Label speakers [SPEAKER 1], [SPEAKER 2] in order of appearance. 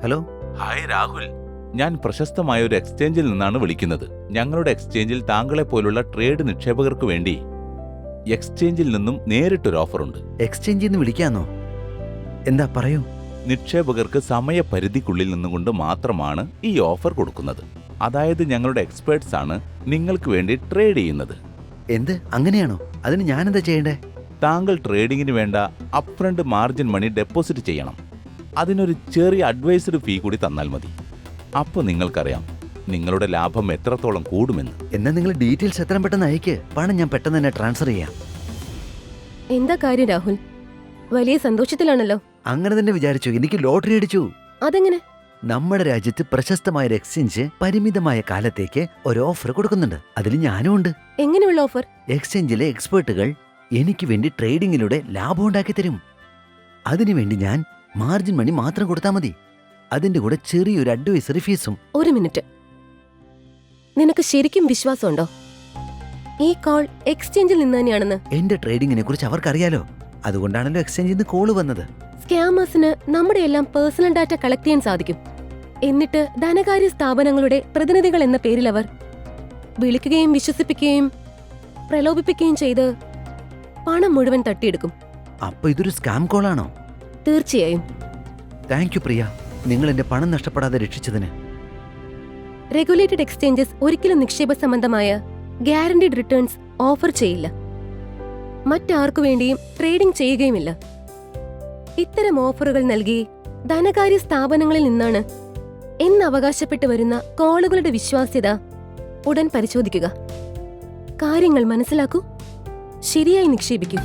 [SPEAKER 1] Hello.
[SPEAKER 2] Hi Rahul, ഞാൻ പ്രശസ്തമായ ഒരു എക്സ്ചേഞ്ചിൽ നിന്നാണ് വിളിക്കുന്നത്. ഞങ്ങളുടെ എക്സ്ചേഞ്ചിൽ താങ്കളെ പോലുള്ള ട്രേഡ് നിക്ഷേപകർക്ക് വേണ്ടി എക്സ്ചേഞ്ചിൽ നിന്നും നേരിട്ടൊരു ഓഫറുണ്ട്.
[SPEAKER 1] എക്സ്ചേഞ്ചിൽ നിന്ന് വിളിക്കാന്നോ? എന്താ പറയൂ.
[SPEAKER 2] നിക്ഷേപകർക്ക് സമയപരിധിക്കുള്ളിൽ നിന്നുകൊണ്ട് മാത്രമാണ് ഈ ഓഫർ കൊടുക്കുന്നത്. അതായത് ഞങ്ങളുടെ എക്സ്പേർട്സ് ആണ് നിങ്ങൾക്ക് വേണ്ടി ട്രേഡ് ചെയ്യുന്നത്.
[SPEAKER 1] എന്ത്, അങ്ങനെയാണോ? അതിന് ഞാനെന്താ ചെയ്യണ്ടേ?
[SPEAKER 2] താങ്കൾ ട്രേഡിങ്ങിന് വേണ്ട അപ്ഫ്രണ്ട് മാർജിൻ മണി ഡെപ്പോസിറ്റ് ചെയ്യണം. അതിനൊരു ചെറിയ അഡ്വൈസറി ഫീ കൂടി തന്നാൽ മതി. അപ്പോൾ നിങ്ങൾക്കറിയാം നിങ്ങളുടെ ലാഭം എത്രത്തോളം കൂടുമെന്ന്.
[SPEAKER 1] എന്നാ നിങ്ങൾ ഡീറ്റെയിൽസ് എത്രയും പെട്ടെന്ന് അയക്ക്. പണം ഞാൻ പെട്ടെന്ന് തന്നെ ട്രാൻസ്ഫർ ചെയ്യാം.
[SPEAKER 3] എന്താ കാര്യം രാഹുൽ? വലിയ സന്തോഷത്തിലാണല്ലോ.
[SPEAKER 1] അങ്ങനെ തന്നെ വിചാരിച്ചു. എനിക്ക് ലോട്ടറി അടിച്ചു.
[SPEAKER 3] അതെങ്ങനെ?
[SPEAKER 1] നമ്മുടെ രാജ്യത്ത് പ്രശസ്തമായ ഒരു എക്സ്ചേഞ്ച് പരിമിതമായ കാലത്തേക്ക് ഒരു ഓഫർ കൊടുക്കുന്നുണ്ട്. അതിൽ ഞാനും ഉണ്ട്.
[SPEAKER 3] എങ്ങനെയുള്ള ഓഫർ?
[SPEAKER 1] എക്സ്ചേഞ്ചിലെ എക്സ്പേർട്ടുകൾ എനിക്ക് വേണ്ടി ട്രേഡിങ്ങിലൂടെ ലാഭം ഉണ്ടാക്കി തരും. അതിനുവേണ്ടി ഞാൻ മാർജിൻ മണി മാത്രം കൊടുത്താൽ മതി. അതിന്റെ കൂടെ ചെറിയൊരു അഡ്വൈസറി ഫീസും.
[SPEAKER 3] ഒരു മിനിറ്റ്, നിനക്ക് ശരിക്കും വിശ്വാസമുണ്ടോ ഈ കോൾ എക്സ്ചേഞ്ചിൽ നിന്ന് തന്നെയാണെന്ന്?
[SPEAKER 1] എന്റെ ട്രേഡിങ്ങിനെ കുറിച്ച് അവർക്കറിയാലോ. അതുകൊണ്ടാണല്ലോ എക്സ്ചേഞ്ചിൽ നിന്ന് കോള് വന്നത്.
[SPEAKER 3] സ്കാമേഴ്സിന് നമ്മുടെ എല്ലാം പേഴ്സണൽ ഡാറ്റ കളക്ട് ചെയ്യാൻ സാധിക്കും. എന്നിട്ട് ധനകാര്യ സ്ഥാപനങ്ങളുടെ പ്രതിനിധികൾ എന്ന പേരിൽ അവർ വിളിക്കുകയും വിശ്വസിപ്പിക്കുകയും പ്രലോഭിപ്പിക്കുകയും ചെയ്ത് പണം മുഴുവൻ തട്ടിയെടുക്കും.
[SPEAKER 1] അപ്പൊ ഇതൊരു സ്കാം കോളാണോ?
[SPEAKER 3] തീർച്ചയായും.
[SPEAKER 1] താങ്ക് യു പ്രിയ, നിങ്ങൾ എന്റെ പണം നഷ്ടപ്പെടാതെ രക്ഷിച്ചതിന്.
[SPEAKER 3] റെഗുലേറ്റഡ് എക്സ്ചേഞ്ചസ് ഒരിക്കലും നിക്ഷേപ സംബന്ധമായ ഗ്യാരണ്ടീഡ് റിട്ടേൺസ് ഓഫർ ചെയ്യില്ല. മറ്റാർക്കു വേണ്ടിയും ട്രേഡിംഗ് ചെയ്യുകയുമില്ല. ഇത്തരം ഓഫറുകൾ നൽകി ധനകാര്യ സ്ഥാപനങ്ങളിൽ നിന്നാണ് എന്ന് അവകാശപ്പെട്ടു വരുന്ന കോളുകളുടെ വിശ്വാസ്യത ഉടൻ പരിശോധിക്കുക. കാര്യങ്ങൾ മനസ്സിലാക്കൂ, ശരിയായി നിക്ഷേപിക്കൂ.